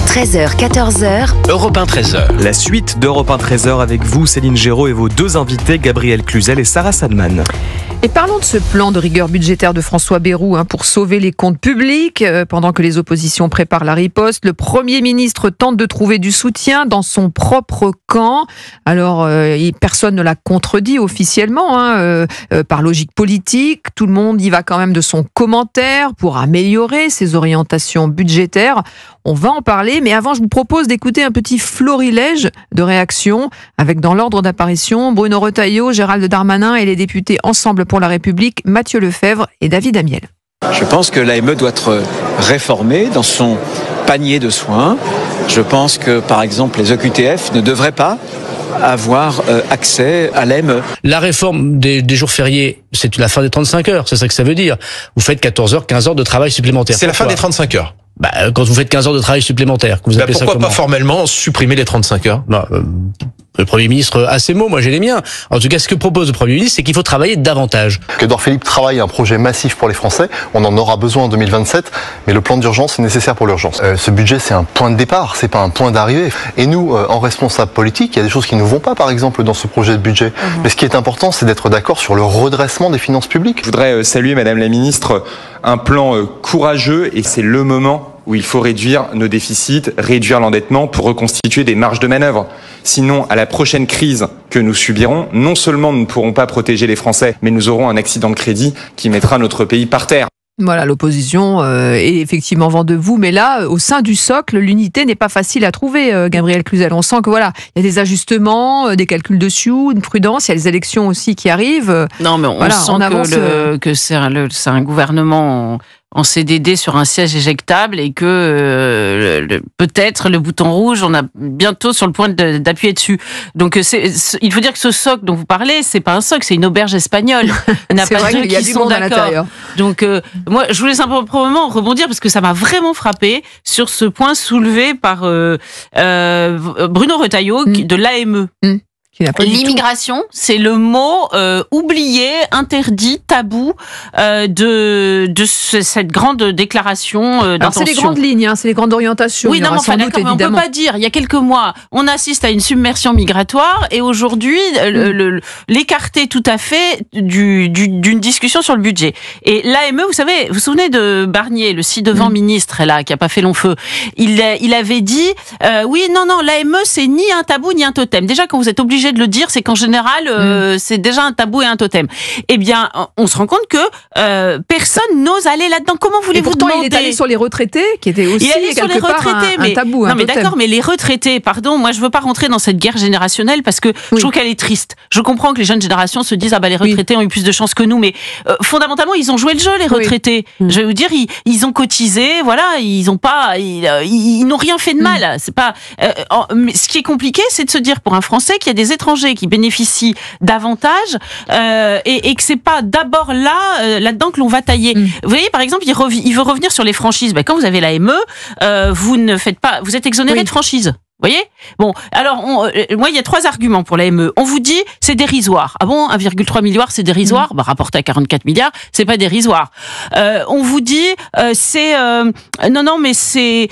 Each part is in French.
13h, 14h. Europe 1, 13h. La suite d'Europe 1 13h avec vous, Céline Géraud, et vos deux invités, Gabriel Cluzel et Sarah Sadman. Et parlons de ce plan de rigueur budgétaire de François Bayrou pour sauver les comptes publics. Pendant que les oppositions préparent la riposte, le Premier ministre tente de trouver du soutien dans son propre camp. Alors, personne ne l'a contredit officiellement, par logique politique. Tout le monde y va quand même de son commentaire pour améliorer ses orientations budgétaires. On va en parler, mais avant, je vous propose d'écouter un petit florilège de réactions avec, dans l'ordre d'apparition, Bruno Retailleau, Gérald Darmanin et les députés Ensemble pour la République, Mathieu Lefebvre et David Amiel. Je pense que l'AME doit être réformée dans son panier de soins. Je pense que, par exemple, les OQTF ne devraient pas avoir accès à l'AME. La réforme des jours fériés, c'est la fin des 35 heures, c'est ça que ça veut dire. Vous faites 14 heures, 15 heures de travail supplémentaire. C'est la fin des 35 heures. Quand vous faites 15 heures de travail supplémentaire, que vous appelez ça comment ? Pourquoi pas formellement supprimer les 35 heures ? Le Premier ministre a ses mots, moi j'ai les miens. En tout cas, ce que propose le Premier ministre, c'est qu'il faut travailler davantage. Qu'Édouard Philippe travaille un projet massif pour les Français. On en aura besoin en 2027, mais le plan d'urgence est nécessaire pour l'urgence. Ce budget, c'est un point de départ, c'est pas un point d'arrivée. Et nous, en responsable politique, il y a des choses qui ne vont pas, par exemple, dans ce projet de budget. Mais ce qui est important, c'est d'être d'accord sur le redressement des finances publiques. Je voudrais saluer, Madame la Ministre, un plan courageux, et c'est le moment où il faut réduire nos déficits, réduire l'endettement pour reconstituer des marges de manœuvre. Sinon, à la prochaine crise que nous subirons, non seulement nous ne pourrons pas protéger les Français, mais nous aurons un accident de crédit qui mettra notre pays par terre. Voilà, l'opposition est effectivement vent debout, mais là, au sein du socle, l'unité n'est pas facile à trouver, Gabriel Cluzel. On sent que voilà, il y a des ajustements, des calculs dessus, une prudence, il y a les élections aussi qui arrivent. Non, mais on sent que c'est un gouvernement en CDD sur un siège éjectable et que peut-être le bouton rouge, on a bientôt sur le point d'appuyer dessus. Donc il faut dire que ce socle dont vous parlez, c'est pas un socle, c'est une auberge espagnole. Il n'y a pas deux qui sont d'accord. Donc moi, je voulais simplement rebondir parce que ça m'a vraiment frappé sur ce point soulevé par Bruno Retailleau de l'AME. L'immigration, c'est le mot oublié, interdit, tabou cette grande déclaration d'intention. C'est les grandes lignes, c'est les grandes orientations. Oui, non, mais enfin, d'accord, mais on peut pas dire. Il y a quelques mois, on assiste à une submersion migratoire et aujourd'hui, l'écarter tout à fait d'une discussion sur le budget. Et l'AME, vous vous souvenez de Barnier, le ci-devant ministre là, qui a pas fait long feu. Il avait dit, non, l'AME, c'est ni un tabou ni un totem. Déjà, quand vous êtes obligé de le dire, c'est qu'en général, c'est déjà un tabou et un totem. Eh bien, on se rend compte que personne n'ose aller là-dedans. Comment voulez-vous demander ? Il est allé sur les retraités, qui était aussi quelque part un tabou. Non, mais d'accord, mais les retraités, pardon, moi je veux pas rentrer dans cette guerre générationnelle parce que je trouve qu'elle est triste. Je comprends que les jeunes générations se disent les retraités ont eu plus de chance que nous, mais fondamentalement ils ont joué le jeu, les retraités. Je vais vous dire, ils ont cotisé, voilà, ils n'ont rien fait de mal. C'est pas. Mais ce qui est compliqué, c'est de se dire pour un Français qu'il y a des étrangers qui bénéficient davantage et que c'est pas d'abord là-dedans que l'on va tailler. Vous voyez, par exemple, il veut revenir sur les franchises. Quand vous avez l'AME, vous êtes exonéré de franchise. Vous voyez ? Bon, alors, moi, il y a 3 arguments pour l'AME. On vous dit, c'est dérisoire. Ah bon, 1,3 milliard, c'est dérisoire ? Rapporté à 44 milliards, c'est pas dérisoire. On vous dit, mais c'est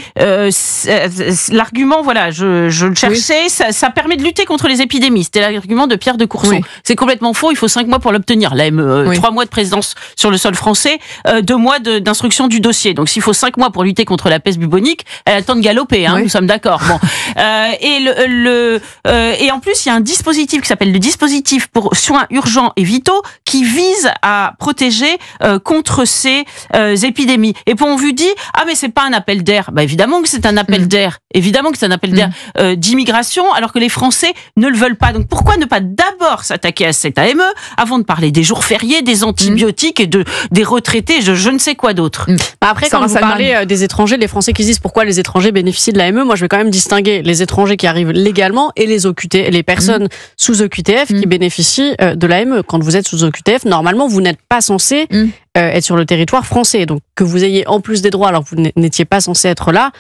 l'argument, voilà, je le cherchais, ça permet de lutter contre les épidémies. C'était l'argument de Pierre de Courson. C'est complètement faux, il faut 5 mois pour l'obtenir. L'AME, 3 mois de présidence sur le sol français, 2 mois d'instruction du dossier. Donc, s'il faut 5 mois pour lutter contre la peste bubonique, elle a le temps de galoper, nous sommes d'accord. Bon. Et en plus, il y a un dispositif qui s'appelle le dispositif pour soins urgents et vitaux qui vise à protéger contre ces épidémies. Et puis on vous dit mais c'est pas un appel d'air. Évidemment que c'est un appel d'air. Évidemment que c'est un appel d'air d'immigration, alors que les Français ne le veulent pas. Donc pourquoi ne pas d'abord s'attaquer à cette AME avant de parler des jours fériés, des antibiotiques et des retraités, je ne sais quoi d'autre. Après, quand vous parlez des étrangers, les Français qui se disent pourquoi les étrangers bénéficient de l'AME, moi je vais quand même distinguer les étrangers qui arrivent légalement et les personnes sous OQTF qui bénéficient de l'AME. Quand vous êtes sous OQTF, normalement, vous n'êtes pas censé être sur le territoire français. Donc, que vous ayez en plus des droits alors que vous n'étiez pas censé être là,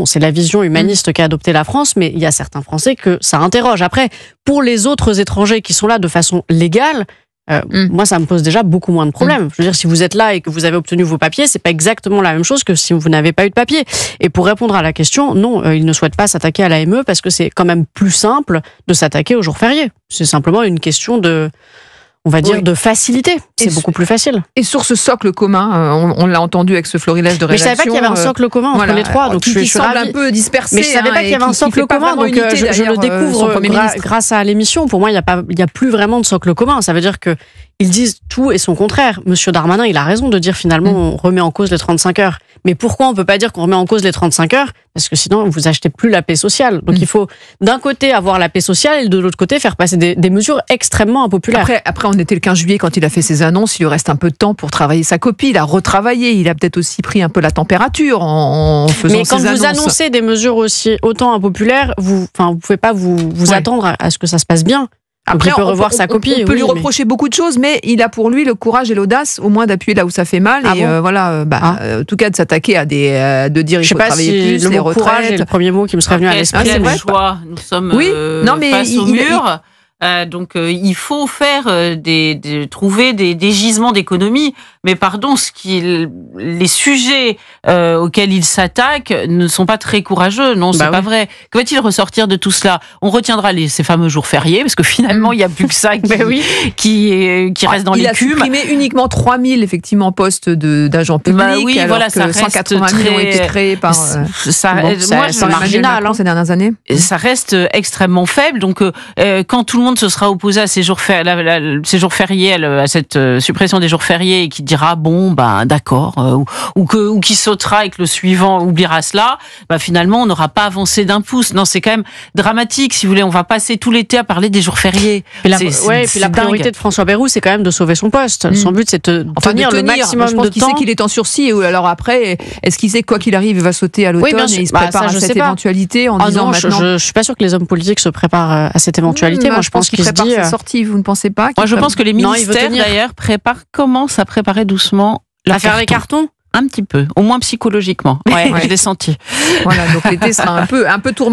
c'est la vision humaniste qu'a adopté la France, mais il y a certains Français que ça interroge. Après, pour les autres étrangers qui sont là de façon légale, moi, ça me pose déjà beaucoup moins de problèmes. Je veux dire, si vous êtes là et que vous avez obtenu vos papiers, c'est pas exactement la même chose que si vous n'avez pas eu de papiers. Et pour répondre à la question, non, il ne souhaite pas s'attaquer à l'AME parce que c'est quand même plus simple de s'attaquer aux jours fériés. C'est simplement une question de, on va dire, de facilité. C'est beaucoup plus facile. Et sur ce socle commun, on l'a entendu avec ce florilège de rédaction. Mais je savais pas qu'il y avait un socle commun entre les trois, donc je suis semble un peu dispersé. Mais je savais pas qu'il y avait un socle commun, donc je le découvre grâce à l'émission. Pour moi, il y a plus vraiment de socle commun. Ça veut dire que ils disent tout et son contraire. Monsieur Darmanin, il a raison de dire finalement on remet en cause les 35 heures. Mais pourquoi on peut pas dire qu'on remet en cause les 35 heures? Parce que sinon, vous achetez plus la paix sociale. Donc il faut d'un côté avoir la paix sociale et de l'autre côté faire passer des mesures extrêmement impopulaires. Après, on était le 15 juillet quand il a fait ses annonces. Il lui reste un peu de temps pour travailler sa copie. Il a retravaillé. Il a peut-être aussi pris un peu la température en faisant Mais quand ses annonces. vous annoncez des mesures autant impopulaires, vous pouvez pas vous attendre à ce que ça se passe bien. Après, on peut revoir sa copie. On peut lui reprocher beaucoup de choses, mais il a pour lui le courage et l'audace, au moins d'appuyer là où ça fait mal. En tout cas, de s'attaquer à de dire il faut travailler plus, les retraites. Courage est le premier mot qui me serait venu à l'esprit. C'est le choix. Nous sommes face au mur. Donc il faut faire trouver des gisements d'économie, mais pardon, les sujets auxquels il s'attaque ne sont pas très courageux. Non, c'est pas vrai. Que va-t-il ressortir de tout cela? On retiendra ces fameux jours fériés, parce que finalement il n'y a plus que ça qui reste dans l'écume. Il a supprimé uniquement 3000 effectivement postes d'agents publics, alors que 180 000 ont été créés par. C'est marginal ces dernières années. Ça reste extrêmement faible. Donc quand tout le monde se sera opposé à ces jours fériés, à cette suppression des jours fériés, et qui dira d'accord, ou qui sautera et que le suivant oubliera cela, finalement on n'aura pas avancé d'un pouce. Non, c'est quand même dramatique. Si vous voulez, on va passer tout l'été à parler des jours fériés. Puis la priorité de François Bayrou, c'est quand même de sauver son poste. Son but, c'est de tenir le maximum de temps. Je pense qu'il sait qu'il est en sursis. Alors après, est-ce qu'il sait quoi qu'il arrive, il va sauter à l'automne et il se prépare à cette éventualité en disant maintenant. Je suis pas sûr que les hommes politiques se préparent à cette éventualité. Moi, je pense qu'il prépare sa sortie. Vous ne pensez pas? Moi, je pense que les ministères d'ailleurs commencent à préparer doucement à faire les cartons. Un petit peu, au moins psychologiquement. Ouais, je l'ai senti. Voilà, donc l'été sera un peu tourmenté.